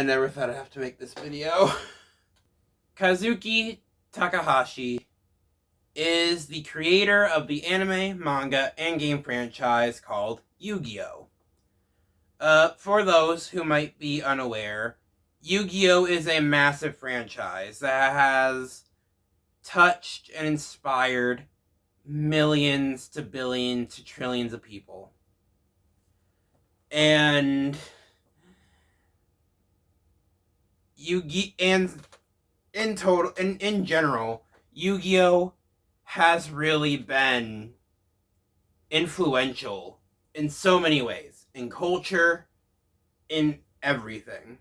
never thought I'd have to make this video. Kazuki Takahashi is the creator of the anime, manga, and game franchise called Yu-Gi-Oh! For those who might be unaware, Yu-Gi-Oh! Is a massive franchise that has touched and inspired millions to billions to trillions of people. And in general, Yu-Gi-Oh! Has really been influential in so many ways. In culture, in everything.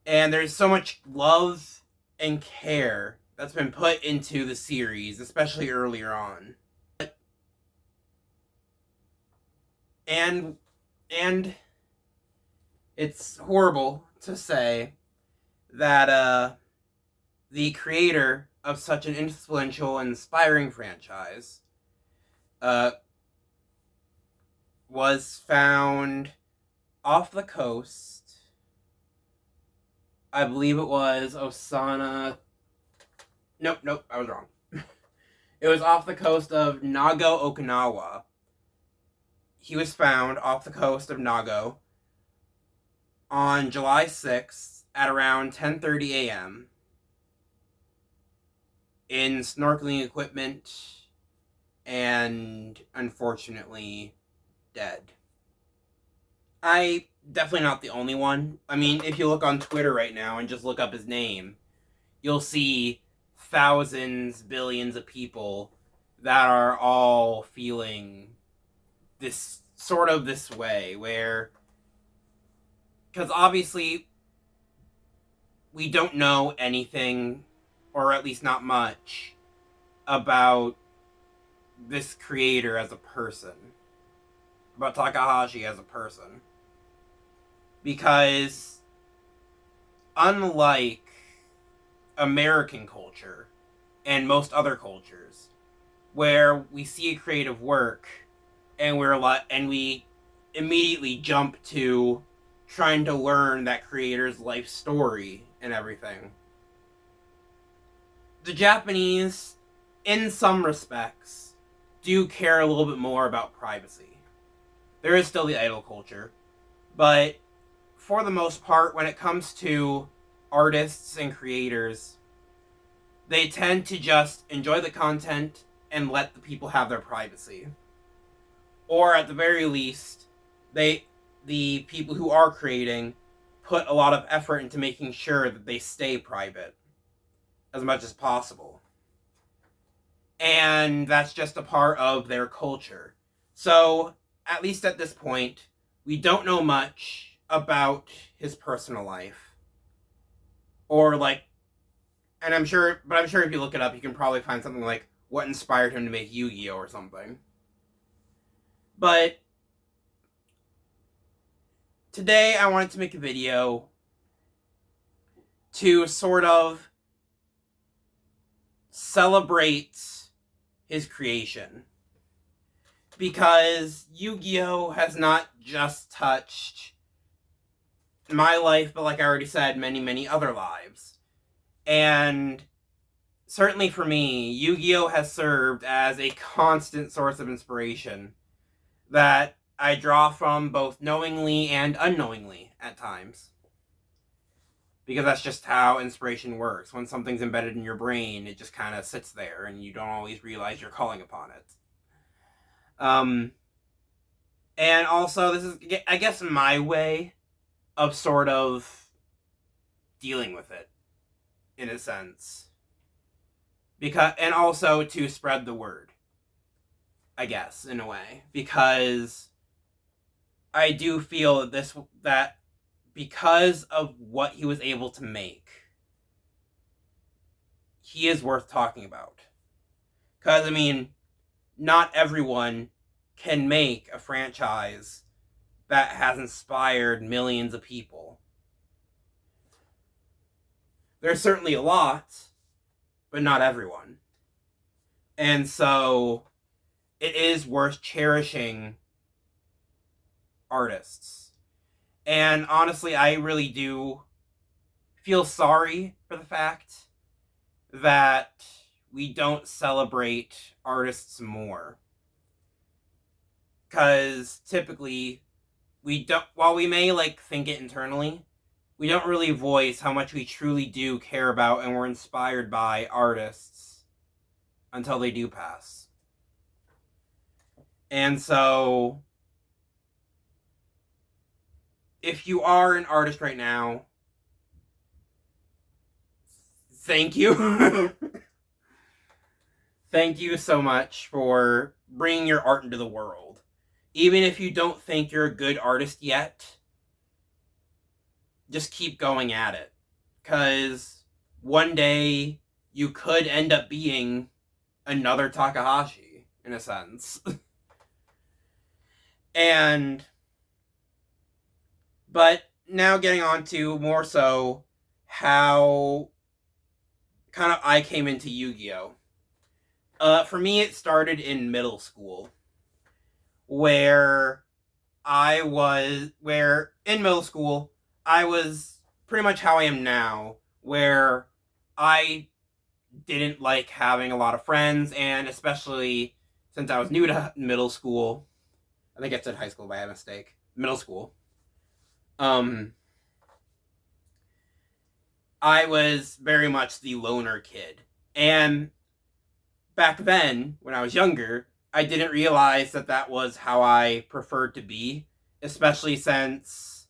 And there's so much love and care that's been put into the series, especially earlier on. And it's horrible to say that the creator of such an influential and inspiring franchise was found off the coast. I believe it was Osana. Nope, I was wrong. It was off the coast of Nago, Okinawa. He was found off the coast of Nago on July 6th at around 10:30 a.m. in snorkeling equipment and, unfortunately, dead. I definitely not the only one. I mean, if you look on Twitter right now and just look up his name, you'll see thousands, billions of people that are all feeling this way, where, because obviously we don't know anything, or at least not much, about this creator as a person, about Takahashi as a person, because unlike American culture and most other cultures, where we see a creative work and we immediately jump to trying to learn that creator's life story and everything, the Japanese, in some respects, do care a little bit more about privacy. There is still the idol culture, but for the most part, when it comes to artists and creators, they tend to just enjoy the content and let the people have their privacy. Or at the very least, the people who are creating put a lot of effort into making sure that they stay private as much as possible. And that's just a part of their culture. So, at least at this point, we don't know much about his personal life. Or I'm sure if you look it up, you can probably find something like what inspired him to make Yu-Gi-Oh! Or something. But today I wanted to make a video to sort of celebrate his creation. Because Yu-Gi-Oh! Has not just touched my life, but like I already said, many, many other lives. And certainly for me, Yu-Gi-Oh! Has served as a constant source of inspiration that I draw from both knowingly and unknowingly at times. Because that's just how inspiration works. When something's embedded in your brain, it just kind of sits there and you don't always realize you're calling upon it. And also, this is, I guess, my way of sort of dealing with it, in a sense. And also to spread the word, I guess, in a way. Because I do feel that because of what he was able to make, he is worth talking about. Because, I mean, not everyone can make a franchise that has inspired millions of people. There's certainly a lot, but not everyone. And so it is worth cherishing artists. And honestly, I really do feel sorry for the fact that we don't celebrate artists more. Because typically, we don't, while we may like think it internally, we don't really voice how much we truly do care about and we're inspired by artists until they do pass. And so, if you are an artist right now, thank you. Thank you so much for bringing your art into the world. Even if you don't think you're a good artist yet, just keep going at it. Because one day you could end up being another Takahashi, in a sense. And, but now getting on to more so how kind of I came into Yu-Gi-Oh! For me, it started in middle school, where in middle school, I was pretty much how I am now, where I didn't like having a lot of friends, and especially since I was new to middle school, I think I said high school by mistake, middle school, I was very much the loner kid. And back then, when I was younger, I didn't realize that that was how I preferred to be, especially since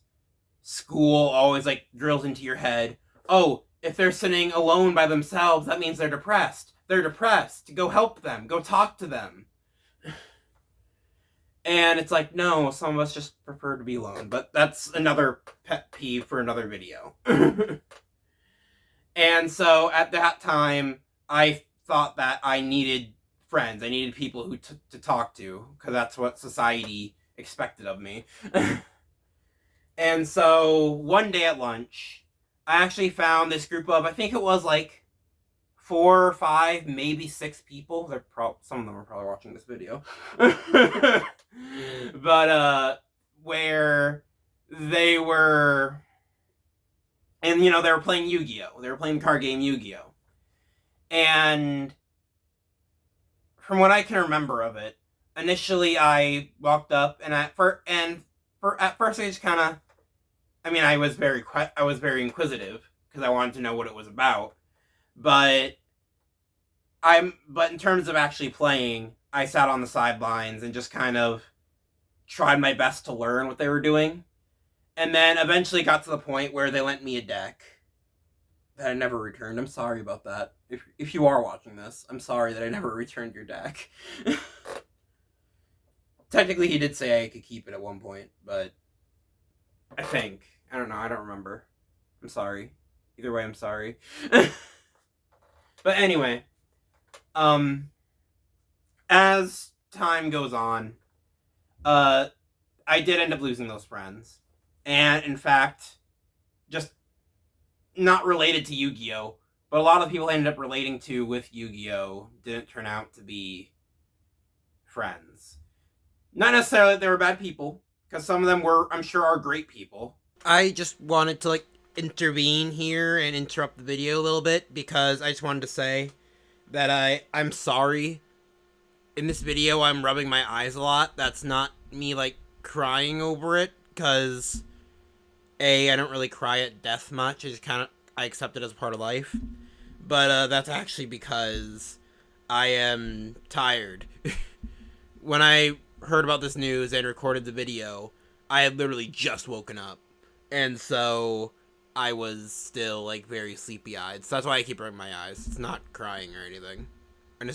school always like drills into your head, oh, if they're sitting alone by themselves, that means they're depressed. They're depressed. Go help them. Go talk to them. And it's like, no, some of us just prefer to be alone. But that's another pet peeve for another video. And so at that time, I thought that I needed friends. I needed people to talk to, because that's what society expected of me. And so one day at lunch, I actually found this group of, I think it was like 4 or 5, maybe 6 people. Some of them are probably watching this video. But where they were, and they were playing Yu-Gi-Oh! They were playing the card game Yu-Gi-Oh! And from what I can remember of it, initially I walked up, and at first I just kind of, I was very inquisitive because I wanted to know what it was about. But in terms of actually playing, I sat on the sidelines and just kind of tried my best to learn what they were doing. And then eventually got to the point where they lent me a deck that I never returned. I'm sorry about that. If you are watching this, I'm sorry that I never returned your deck. Technically, he did say I could keep it at one point, but I don't know. I don't remember. I'm sorry. Either way, I'm sorry. But anyway, as time goes on, I did end up losing those friends. And in fact, just not related to Yu-Gi-Oh! But a lot of people I ended up relating to with Yu-Gi-Oh! Didn't turn out to be friends. Not necessarily that they were bad people, because some of them were, I'm sure, are great people. I just wanted to intervene here and interrupt the video a little bit, because I just wanted to say that I'm sorry. In this video, I'm rubbing my eyes a lot. That's not me crying over it, because I don't really cry at death much. I accept it as part of life. But that's actually because I am tired. When I heard about this news and recorded the video, I had literally just woken up. And so I was still very sleepy-eyed. So that's why I keep rubbing my eyes. It's not crying or anything.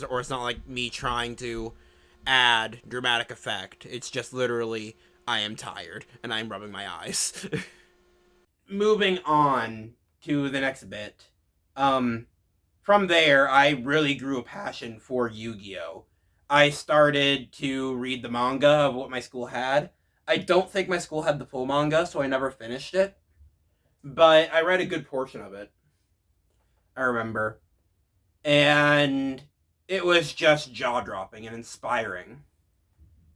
Or it's not like me trying to add dramatic effect. It's just literally, I am tired and I'm rubbing my eyes. Moving on to the next bit. From there, I really grew a passion for Yu-Gi-Oh! I started to read the manga of what my school had. I don't think my school had the full manga, so I never finished it. But I read a good portion of it, I remember. And it was just jaw-dropping and inspiring.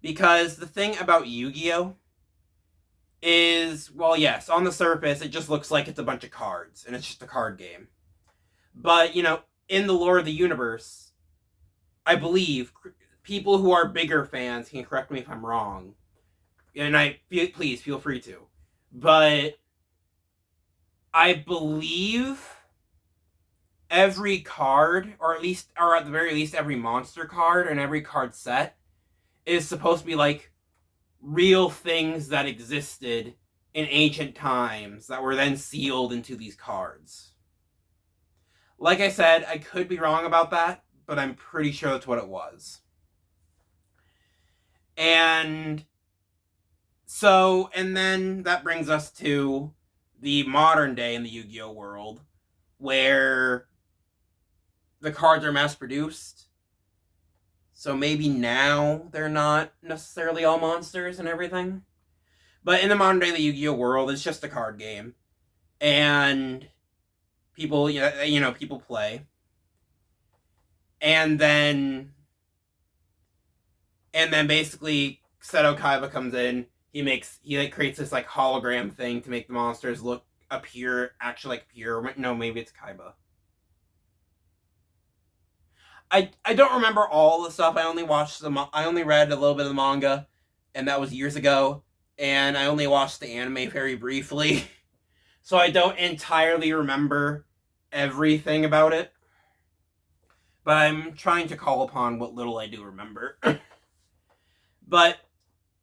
Because the thing about Yu-Gi-Oh! is, well, yes, on the surface, it just looks like it's a bunch of cards, and it's just a card game. But, in the lore of the universe, I believe people who are bigger fans can correct me if I'm wrong, and please feel free to. But I believe every card, or at the very least, every monster card and every card set is supposed to be like real things that existed in ancient times that were then sealed into these cards. Like I said, I could be wrong about that, but I'm pretty sure that's what it was. And and then that brings us to the modern day in the Yu-Gi-Oh world, where the cards are mass produced. So maybe now they're not necessarily all monsters and everything. But in the modern day of the Yu-Gi-Oh world, it's just a card game. And people, people play. And then basically Seto Kaiba comes in. He creates this like hologram thing to make the monsters actually like pure. No, maybe it's Kaiba. I don't remember all the stuff. I only read a little bit of the manga, and that was years ago. And I only watched the anime very briefly, so I don't entirely remember everything about it. But I'm trying to call upon what little I do remember. But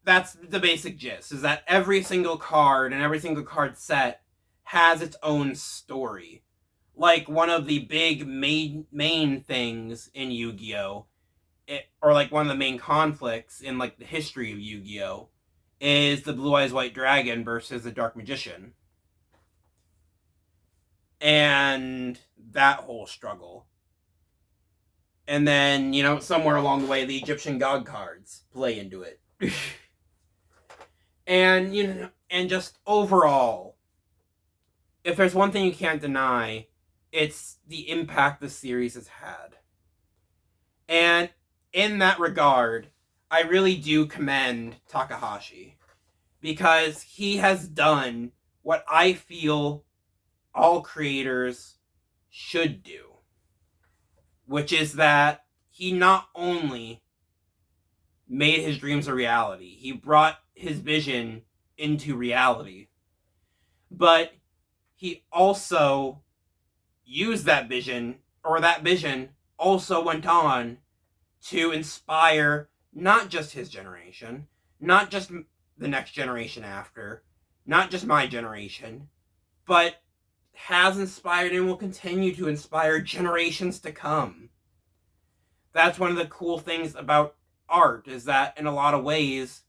that's the basic gist: is that every single card and every single card set has its own story. Like one of the big main things in Yu-Gi-Oh, or like one of the main conflicts in like the history of Yu-Gi-Oh, is the Blue Eyes White Dragon versus the Dark Magician, and that whole struggle. And then somewhere along the way, the Egyptian god cards play into it, and just overall, if there's one thing you can't deny, it's the impact the series has had. And in that regard, I really do commend Takahashi, because he has done what I feel all creators should do, which is that he not only made his dreams a reality, he brought his vision into reality, but he also used that vision also went on to inspire not just his generation, not just the next generation after, not just my generation, but has inspired and will continue to inspire generations to come. That's one of the cool things about art, is that in a lot of ways,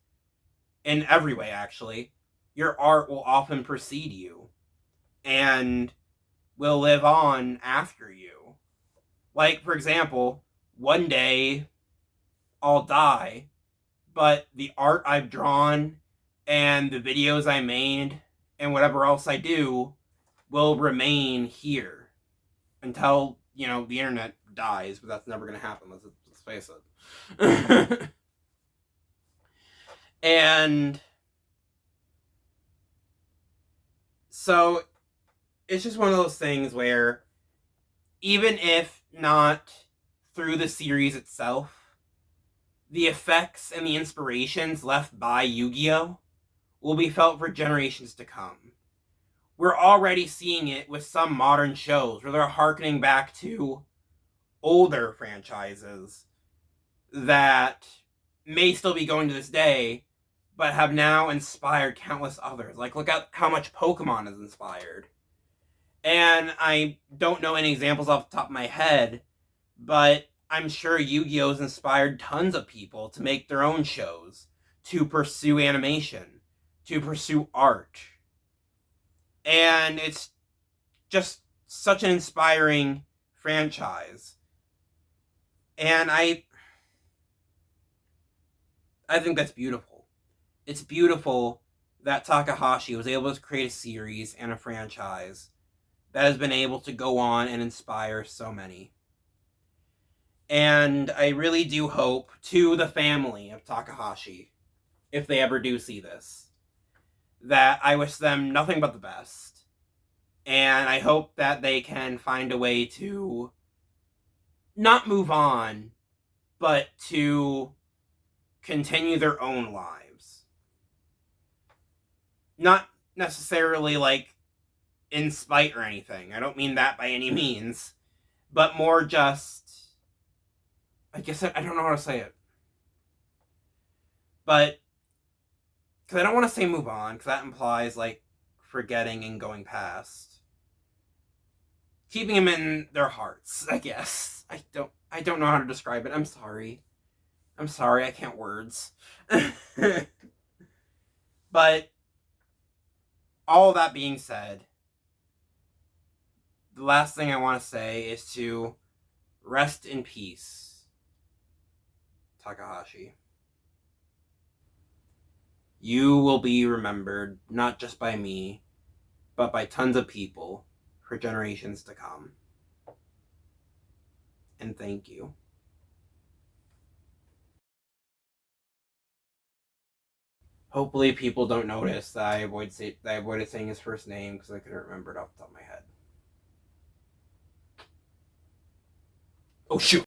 in every way actually, your art will often precede you and will live on after you. Like, for example, one day I'll die, but the art I've drawn and the videos I made and whatever else I do will remain here until, the internet dies, but that's never going to happen, let's face it. And so it's just one of those things where, even if not through the series itself, the effects and the inspirations left by Yu-Gi-Oh will be felt for generations to come. We're already seeing it with some modern shows where they're harkening back to older franchises that may still be going to this day, but have now inspired countless others. Like, look at how much Pokemon has inspired. And I don't know any examples off the top of my head, but I'm sure Yu-Gi-Oh's inspired tons of people to make their own shows, to pursue animation, to pursue art. And it's just such an inspiring franchise. And I think that's beautiful. It's beautiful that Takahashi was able to create a series and a franchise that has been able to go on and inspire so many. And I really do hope, to the family of Takahashi, if they ever do see this, that I wish them nothing but the best. And I hope that they can find a way to not move on, but to continue their own lives. Not necessarily like in spite or anything. I don't mean that by any means. But more just. I guess I don't know how to say it. But. Because I don't want to say move on, because that implies like forgetting and going past. Keeping them in their hearts, I guess. I don't know how to describe it. I'm sorry. I can't words. But all that being said, the last thing I want to say is to rest in peace, Takahashi. You will be remembered not just by me, but by tons of people for generations to come. And thank you. Hopefully people don't notice that I avoided saying his first name because I couldn't remember it off the top of my head. Oh shoot!